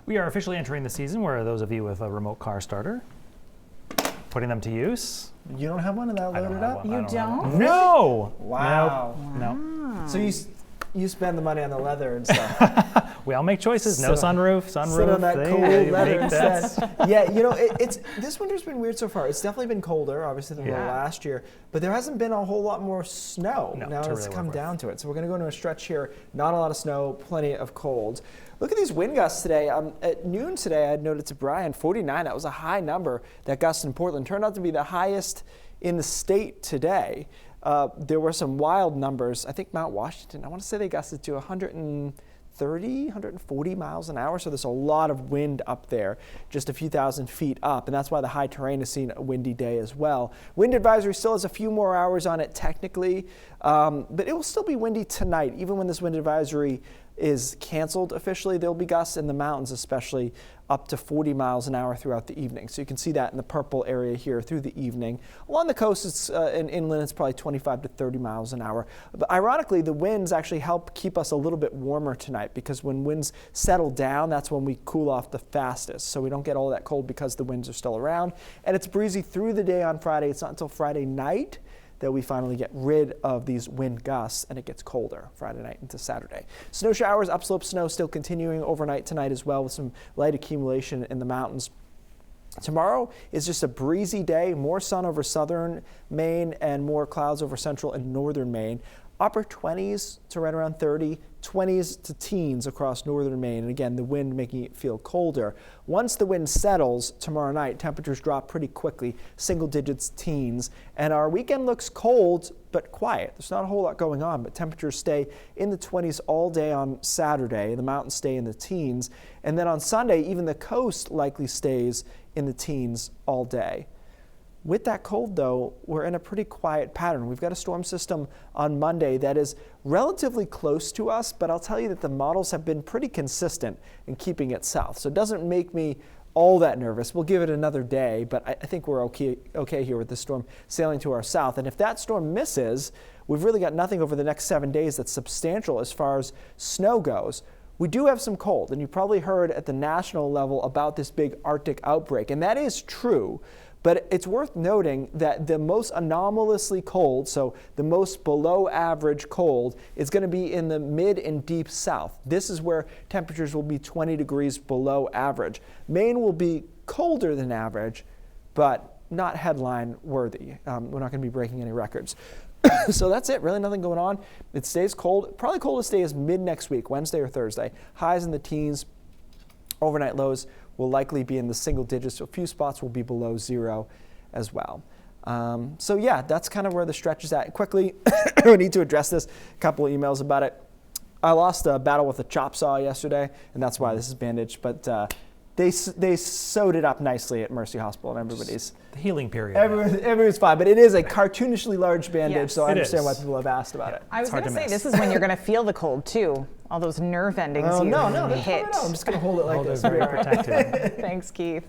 We are officially entering the season where those of you with a remote car starter, putting them to use. You don't have one of that loaded up? You don't? No. Wow. No. So you spend the money on the leather and stuff. We all make choices. No sunroof. Sit on that cool leather instead. Bets. Yeah, it's this winter's been weird so far. It's definitely been colder, obviously, than last year, but there hasn't been a whole lot more snow. No, now it's really come down to it. So we're going to go into a stretch here. Not a lot of snow, plenty of cold. Look at these wind gusts today. At noon today, I had noted to Brian, 49. That was a high number. That gust in Portland turned out to be the highest in the state today. There were some wild numbers. I think Mount Washington, I want to say they gusted to 130, 140 miles an hour. So there's a lot of wind up there, just a few thousand feet up. And that's why the high terrain has seen a windy day as well. Wind advisory still has a few more hours on it technically, but it will still be windy tonight. Even when this wind advisory is canceled officially, there'll be gusts in the mountains, especially up to 40 miles an hour throughout the evening. So you can see that in the purple area here through the evening. Along the coast, it's in inland, it's probably 25 to 30 miles an hour. But ironically, the winds actually help keep us a little bit warmer tonight, because when winds settle down, that's when we cool off the fastest. So we don't get all that cold because the winds are still around. And it's breezy through the day on Friday. It's not until Friday night that we finally get rid of these wind gusts, and it gets colder Friday night into Saturday. Snow showers, upslope snow still continuing overnight tonight as well, with some light accumulation in the mountains. Tomorrow is just a breezy day, more sun over southern Maine and more clouds over central and northern Maine. Upper 20s to right around 30, 20s to teens across northern Maine. And again, the wind making it feel colder. Once the wind settles tomorrow night, temperatures drop pretty quickly, single digits, teens. And our weekend looks cold but quiet. There's not a whole lot going on, but temperatures stay in the 20s all day on Saturday. The mountains stay in the teens. And then on Sunday, even the coast likely stays in the teens all day. With that cold, though, we're in a pretty quiet pattern. We've got a storm system on Monday that is relatively close to us, but I'll tell you that the models have been pretty consistent in keeping it south. So it doesn't make me all that nervous. We'll give it another day, but I think we're okay here with this storm sailing to our south. And if that storm misses, we've really got nothing over the next 7 days that's substantial as far as snow goes. We do have some cold, and you probably heard at the national level about this big Arctic outbreak, and that is true. But it's worth noting that the most anomalously cold, so the most below average cold, is going to be in the mid and deep south. This is where temperatures will be 20 degrees below average. Maine will be colder than average, but not headline worthy. We're not going to be breaking any records. So that's it, really nothing going on. It stays cold. Probably coldest day is mid next week, Wednesday or Thursday. Highs in the teens, overnight lows will likely be in the single digits. So a few spots will be below zero as well. So yeah, that's kind of where the stretch is at. Quickly, we need to address this. A couple of emails about it. I lost a battle with a chop saw yesterday, and that's why this is bandaged. But they sewed it up nicely at Mercy Hospital, and everybody's The healing period. everyone's fine. But it is a cartoonishly large bandage, Yes. so I It understand is. why people have asked about it. I was hard going to to say, miss. this is when you're going to feel the cold too. All those nerve endings you No, that's hit. fine. I'm just going to hold it like Hold it this. very protected. Thanks, Keith.